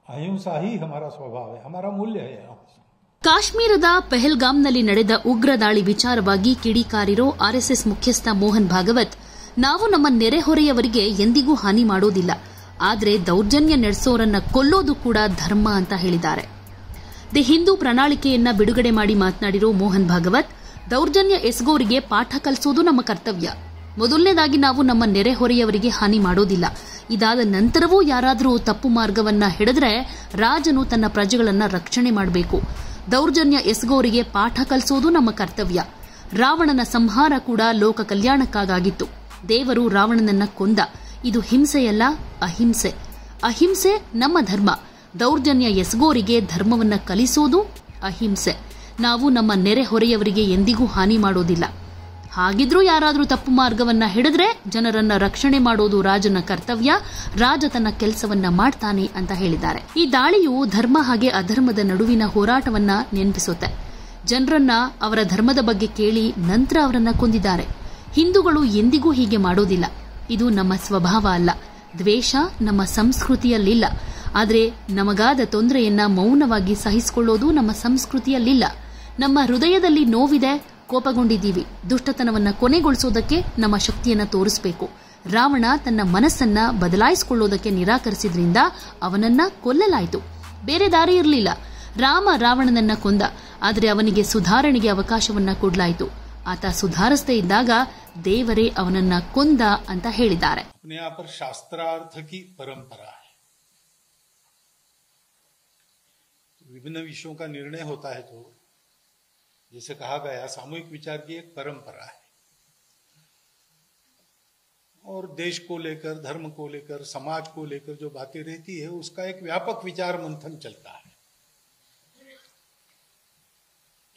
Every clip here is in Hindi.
अहिंसा ही हमारा स्वभाव है, हमारा मूल्य है। ಕಾಶ್ಮೀರದ ಪೆಹಲ್ಗಾಂನಲ್ಲಿ ನಡೆದ ಉಗ್ರ ದಾಳಿ ವಿಚಾರವಾಗಿ ಕಿಡಿಕಾರಿರೋ ಆರ್ಎಸ್ಎಸ್ ಮುಖ್ಯಸ್ಥ ಮೋಹನ್ ಭಾಗವತ್, ನಾವು ನಮ್ಮ ನೆರೆಹೊರೆಯವರಿಗೆ ಎಂದಿಗೂ ಹಾನಿ ಮಾಡೋದಿಲ್ಲ, ಆದರೆ ದೌರ್ಜನ್ಯ ನಡೆಸೋರನ್ನ ಕೊಲ್ಲೋದು ಕೂಡ ಧರ್ಮ ಅಂತ ಹೇಳಿದ್ದಾರೆ. ದಿ ಹಿಂದೂ ಪ್ರಣಾಳಿಕೆಯನ್ನ ಬಿಡುಗಡೆ ಮಾಡಿ ಮಾತನಾಡಿರೋ ಮೋಹನ್ ಭಾಗವತ್, ದೌರ್ಜನ್ಯ ಎಸಗೋರಿಗೆ ಪಾಠ ಕಲಿಸೋದು ನಮ್ಮ ಕರ್ತವ್ಯ. ಮೊದಲನೇದಾಗಿ ನಾವು ನಮ್ಮ ನೆರೆಹೊರೆಯವರಿಗೆ ಹಾನಿ ಮಾಡೋದಿಲ್ಲ. ಇದಾದ ನಂತರವೂ ಯಾರಾದರೂ ತಪ್ಪು ಮಾರ್ಗವನ್ನ ಹಿಡಿದ್ರೆ ರಾಜನು ತನ್ನ ಪ್ರಜೆಗಳನ್ನ ರಕ್ಷಣೆ ಮಾಡಬೇಕು. ದೌರ್ಜನ್ಯ ಎಸಗೋರಿಗೆ ಪಾಠ ಕಲಿಸೋದು ನಮ್ಮ ಕರ್ತವ್ಯ. ರಾವಣನ ಸಂಹಾರ ಕೂಡ ಲೋಕ ಕಲ್ಯಾಣಕ್ಕಾಗಿತ್ತು. ದೇವರು ರಾವಣನನ್ನ ಕೊಂದ. ಇದು ಹಿಂಸೆಯಲ್ಲ, ಅಹಿಂಸೆ. ಅಹಿಂಸೆ ನಮ್ಮ ಧರ್ಮ. ದೌರ್ಜನ್ಯ ಎಸಗೋರಿಗೆ ಧರ್ಮವನ್ನ ಕಲಿಸೋದು ಅಹಿಂಸೆ. ನಾವು ನಮ್ಮ ನೆರೆಹೊರೆಯವರಿಗೆ ಎಂದಿಗೂ ಹಾನಿ ಮಾಡೋದಿಲ್ಲ. ಹಾಗಿದ್ರೂ ಯಾರಾದರೂ ತಪ್ಪು ಮಾರ್ಗವನ್ನ ಹಿಡಿದ್ರೆ ಜನರನ್ನ ರಕ್ಷಣೆ ಮಾಡೋದು ರಾಜನ ಕರ್ತವ್ಯ. ರಾಜ ತನ್ನ ಕೆಲಸವನ್ನ ಮಾಡ್ತಾನೆ ಅಂತ ಹೇಳಿದ್ದಾರೆ. ಈ ದಾಳಿಯು ಧರ್ಮ ಹಾಗೆ ಅಧರ್ಮದ ನಡುವಿನ ಹೋರಾಟವನ್ನ ನೆನಪಿಸುತ್ತೆ. ಜನರನ್ನ ಅವರ ಧರ್ಮದ ಬಗ್ಗೆ ಕೇಳಿ ನಂತರ ಅವರನ್ನ ಕೊಂದಿದ್ದಾರೆ. ಹಿಂದೂಗಳು ಎಂದಿಗೂ ಹೀಗೆ ಮಾಡೋದಿಲ್ಲ. ಇದು ನಮ್ಮ ಸ್ವಭಾವ ಅಲ್ಲ. ದ್ವೇಷ ನಮ್ಮ ಸಂಸ್ಕೃತಿಯಲ್ಲಿಲ್ಲ. ಆದರೆ ನಮಗಾದ ತೊಂದರೆಯನ್ನ ಮೌನವಾಗಿ ಸಹಿಸಿಕೊಳ್ಳೋದು ನಮ್ಮ ಸಂಸ್ಕೃತಿಯಲ್ಲಿಲ್ಲ. ನಮ್ಮ ಹೃದಯದಲ್ಲಿ ನೋವಿದೆ, ಕೋಪಗೊಂಡಿದ್ದೀವಿ. ದುಷ್ಟತನವನ್ನ ಕೊನೆಗೊಳಿಸೋದಕ್ಕೆ ನಮ್ಮ ಶಕ್ತಿಯನ್ನ ತೋರಿಸಬೇಕು. ರಾವಣ ತನ್ನ ಮನಸ್ಸನ್ನ ಬದಲಾಯಿಸಿಕೊಳ್ಳೋದಕ್ಕೆ ನಿರಾಕರಿಸಿದ್ರಿಂದ ಅವನನ್ನ ಕೊಲ್ಲಲಾಯಿತು. ಬೇರೆ ದಾರಿ ಇರಲಿಲ್ಲ. ರಾಮ ರಾವಣನನ್ನ ಕೊಂದ, ಆದರೆ ಅವನಿಗೆ ಸುಧಾರಣೆಗೆ ಅವಕಾಶವನ್ನ ಕೊಡಲಾಯಿತು. ಆತ ಸುಧಾರಿಸದೇ ಇದ್ದಾಗ ದೇವರೇ ಅವನನ್ನ ಕೊಂದ ಅಂತ ಹೇಳಿದ್ದಾರೆ. ಶಾಸ್ತ್ರಾರ್ಥ ಕಿ ಪರಂಪರಾ विभिन्न विषयों का निर्णय होता है, तो जैसे कहा गया सामूहिक विचार की एक परंपरा है और देश को लेकर, धर्म को लेकर, समाज को लेकर जो बातें रहती है उसका एक व्यापक विचार मंथन चलता है.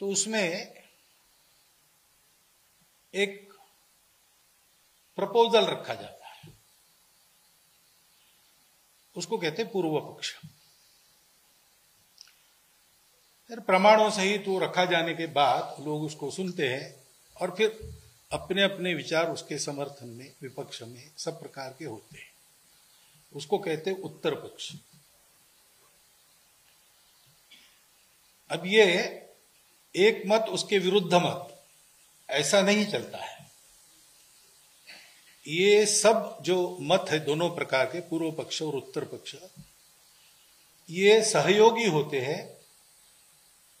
तो उसमें एक प्रपोजल रखा जाता है, उसको कहते हैं पूर्व पक्ष. फिर प्रमाणों सहित वो रखा जाने के बाद लोग उसको सुनते हैं और फिर अपने अपने विचार उसके समर्थन में, विपक्ष में सब प्रकार के होते हैं. उसको कहते हैं उत्तर पक्ष. अब ये एक मत उसके विरुद्ध मत ऐसा नहीं चलता है. ये सब जो मत है दोनों प्रकार के, पूर्व पक्ष और उत्तर पक्ष, ये सहयोगी होते हैं.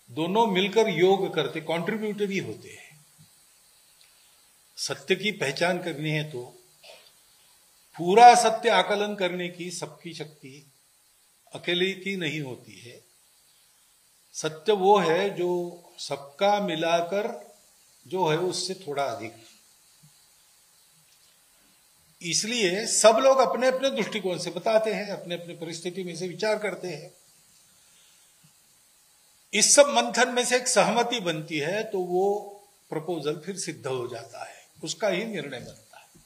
दोनों मिलकर योग करते, कॉन्ट्रीब्यूटरी होते हैं. सत्य की पहचान करनी है तो पूरा सत्य आकलन करने की सबकी शक्ति अकेले की नहीं होती है. सत्य वो है जो सबका मिलाकर जो है उससे थोड़ा अधिक. इसलिए सब लोग अपने अपने दृष्टिकोण से बताते हैं, अपने अपने परिस्थिति में से विचार करते हैं. इस सब मंथन में से एक सहमति बनती है तो वो प्रपोजल फिर सिद्ध हो जाता है, उसका ही निर्णय बनता है.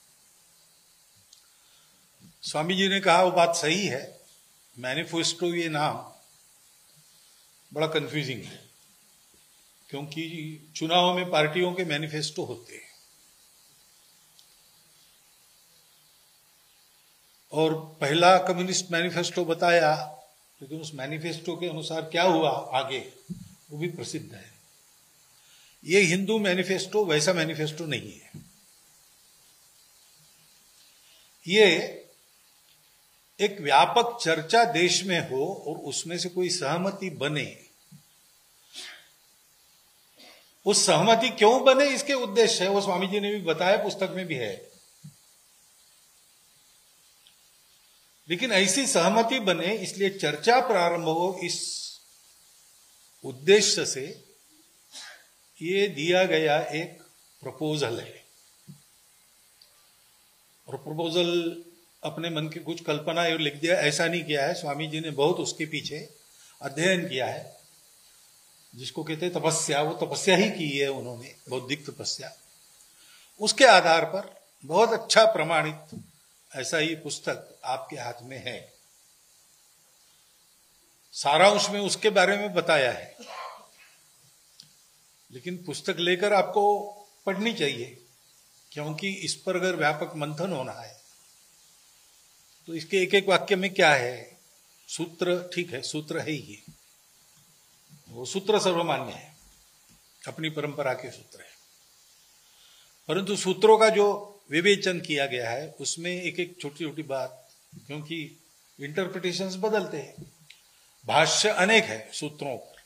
स्वामी जी ने कहा वो बात सही है. मैनिफेस्टो ये नाम बड़ा कंफ्यूजिंग है, क्योंकि चुनाव में पार्टियों के मैनिफेस्टो होते हैं और पहला कम्युनिस्ट मैनिफेस्टो बताया, लेकिन उस मैनिफेस्टो के अनुसार क्या हुआ आगे वो भी प्रसिद्ध है. ये हिंदू मैनिफेस्टो वैसा मैनिफेस्टो नहीं है. ये एक व्यापक चर्चा देश में हो और उसमें से कोई सहमति बने. उस सहमति क्यों बने इसके उद्देश्य है, वो स्वामी जी ने भी बताया, पुस्तक में भी है. लेकिन ऐसी सहमति बने इसलिए चर्चा प्रारंभ हो, इस उद्देश्य से ये दिया गया एक प्रपोजल है. और प्रपोजल अपने मन की कुछ कल्पना और लिख दिया ऐसा नहीं किया है. स्वामी जी ने बहुत उसके पीछे अध्ययन किया है, जिसको कहते हैं तपस्या. वो तपस्या ही की है उन्होंने, बौद्धिक तपस्या. उसके आधार पर बहुत अच्छा प्रमाणित ऐसा ही पुस्तक आपके हाथ में है. सारांश में उसके बारे में बताया है, लेकिन पुस्तक लेकर आपको पढ़नी चाहिए, क्योंकि इस पर अगर व्यापक मंथन होना है तो इसके एक एक वाक्य में क्या है, सूत्र ठीक है, सूत्र है ही, वो सूत्र सर्वमान्य है, अपनी परंपरा के सूत्र है। परंतु सूत्रों का जो विवेचन किया गया है उसमें एक एक छोटी छोटी बात, क्योंकि इंटरप्रिटेशंस बदलते हैं, भाष्य अनेक है सूत्रों पर,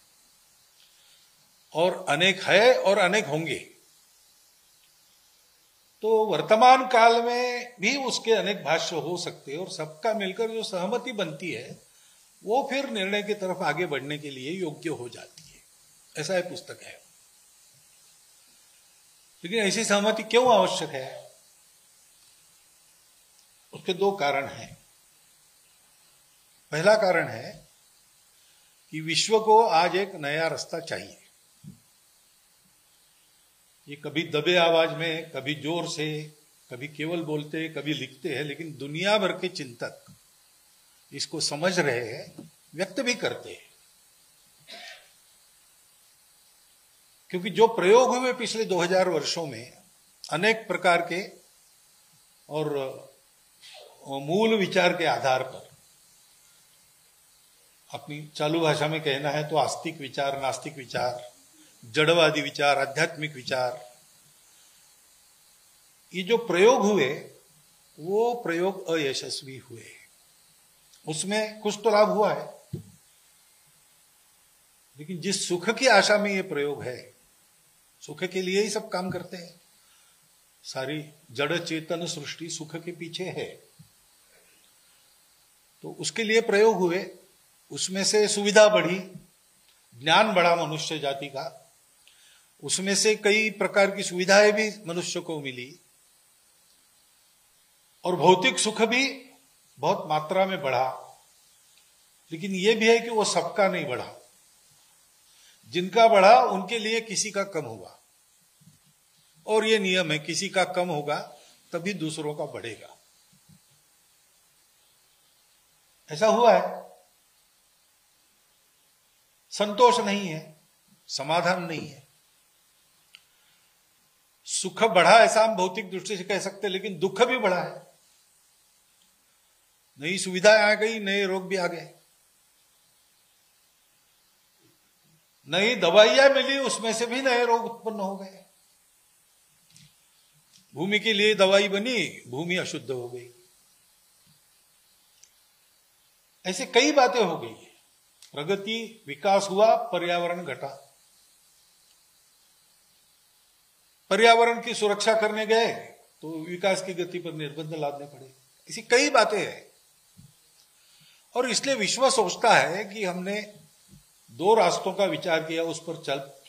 और अनेक है और अनेक होंगे, तो वर्तमान काल में भी उसके अनेक भाष्य हो सकते हैं, और सबका मिलकर जो सहमति बनती है वो फिर निर्णय की तरफ आगे बढ़ने के लिए योग्य हो जाती है। ऐसा है, पुस्तक है। लेकिन ऐसी सहमति क्यों आवश्यक है? उसके दो कारण हैं। पहला कारण है कि विश्व को आज एक नया रास्ता चाहिए। ये कभी दबे आवाज में, कभी जोर से, कभी केवल बोलते, कभी लिखते हैं, लेकिन दुनिया भर के चिंतक इसको समझ रहे हैं, व्यक्त भी करते हैं। क्योंकि जो प्रयोग हुए पिछले 2000 वर्षों में अनेक प्रकार के और मूल विचार के आधार पर, अपनी चालू भाषा में कहना है तो आस्तिक विचार, नास्तिक विचार, जड़वादी विचार, आध्यात्मिक विचार, ये जो प्रयोग हुए वो प्रयोग अयशस्वी हुए। उसमें कुछ तो लाभ हुआ है, लेकिन जिस सुख की आशा में ये प्रयोग है, सुख के लिए ही सब काम करते हैं। सारी जड़ चेतन सृष्टि सुख के पीछे है, तो उसके लिए प्रयोग हुए, उसमें से सुविधा बढ़ी, ज्ञान बढ़ा मनुष्य जाति का, उसमें से कई प्रकार की सुविधाएं भी मनुष्य को मिली, और भौतिक सुख भी बहुत मात्रा में बढ़ा। लेकिन यह भी है कि वो सबका नहीं बढ़ा, जिनका बढ़ा उनके लिए किसी का कम हुआ, और ये नियम है, किसी का कम होगा तभी दूसरों का बढ़ेगा। ऐसा हुआ है। संतोष नहीं है, समाधान नहीं है। सुख बढ़ा ऐसा हम भौतिक दृष्टि से कह सकते, लेकिन दुख भी बढ़ा है। नई सुविधाएं आ गई, नए रोग भी आ गए, नई दवाइयां मिली, उसमें से भी नए रोग उत्पन्न हो गए। भूमि के लिए दवाई बनी, भूमि अशुद्ध हो गई। ऐसे कई बातें हो गई। प्रगति, विकास हुआ, पर्यावरण घटा। पर्यावरण की सुरक्षा करने गए तो विकास की गति पर निर्बंध लादने पड़े। ऐसी कई बातें हैं, और इसलिए विश्व सोचता है कि हमने दो रास्तों का विचार किया, उस पर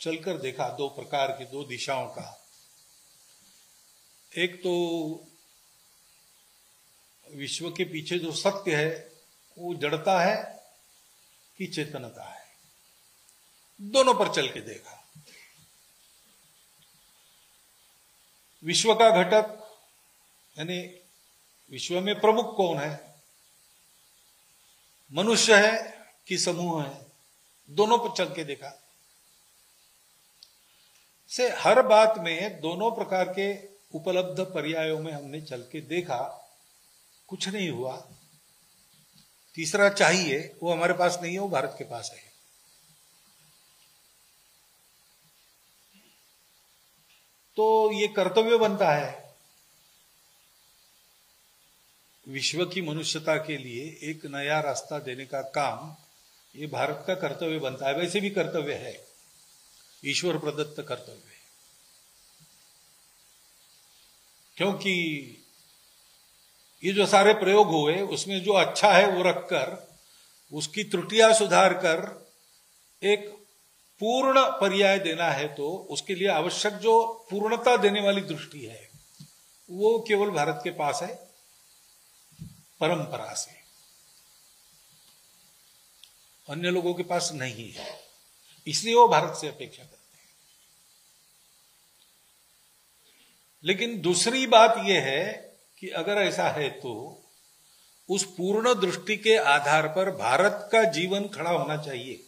चलकर देखा, दो प्रकार की, दो दिशाओं का। एक तो विश्व के पीछे जो सत्य है वो जड़ता है कि चेतनता है, दोनों पर चल के देखा। विश्व का घटक यानी विश्व में प्रमुख कौन है, मनुष्य है कि समूह है, दोनों पर चल के देखा। से हर बात में दोनों प्रकार के उपलब्ध पर्यायों में हमने चल के देखा, कुछ नहीं हुआ। तीसरा चाहिए, वो हमारे पास नहीं है, वो भारत के पास है। तो ये कर्तव्य बनता है विश्व की मनुष्यता के लिए एक नया रास्ता देने का काम, ये भारत का कर्तव्य बनता है। वैसे भी कर्तव्य है, ईश्वर प्रदत्त कर्तव्य है, क्योंकि ये जो सारे प्रयोग हुए उसमें जो अच्छा है वो रखकर, उसकी त्रुटियां सुधार कर एक पूर्ण पर्याय देना है, तो उसके लिए आवश्यक जो पूर्णता देने वाली दृष्टि है वो केवल भारत के पास है, परंपरा से। अन्य लोगों के पास नहीं है, इसलिए वो भारत से अपेक्षा करते हैं। लेकिन दूसरी बात यह है कि अगर ऐसा है तो उस पूर्ण दृष्टि के आधार पर भारत का जीवन खड़ा होना चाहिए।